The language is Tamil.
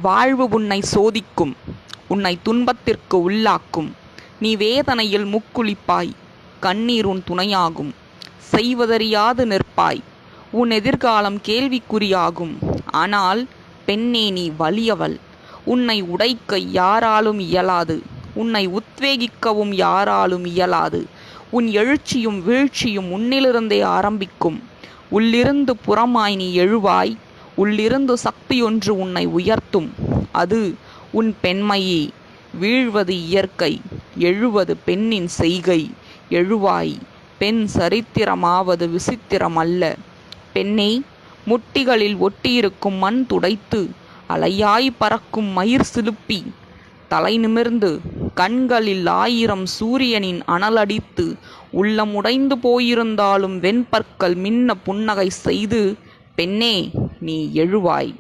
வாழ்வு உன்னை சோதிக்கும், உன்னை துன்பத்திற்கு உள்ளாக்கும். நீ வேதனையில் முக்குளிப்பாய், கண்ணீர் உன் துணையாகும். செய்வதறியாது நிற்பாய், உன் எதிர்காலம் கேள்விக்குறியாகும். ஆனால் பெண்ணே, நீ வலியவள். உன்னை உடைக்க யாராலும் இயலாது, உன்னை உத்வேகிக்கவும் யாராலும் இயலாது. உன் எழுச்சியும் வீழ்ச்சியும் உன்னிலிருந்தே ஆரம்பிக்கும். உள்ளிருந்து புறமாய் நீ எழுவாய், உள்ளிருந்து சக்தியொன்று உன்னை உயர்த்தும். அது உன் பெண்மையே. வீழ்வது இயற்கை, எழுவது பெண்ணின் செய்கை. எழுவாய், பெண் சரித்திரமாவது விசித்திரம் அல்ல. பெண்ணே, முட்டிகளில் ஒட்டியிருக்கும் மண் துடைத்து அலையாய் பறக்கும் மயிர் சிலுப்பி, தலை நிமிர்ந்து கண்களில் 1000 சூரியனின் அனலடித்து, உள்ளம் உடைந்து போயிருந்தாலும் வெண்பற்கள் மின்ன புன்னகை செய்து, பெண்ணே, நீ எழுவாய்.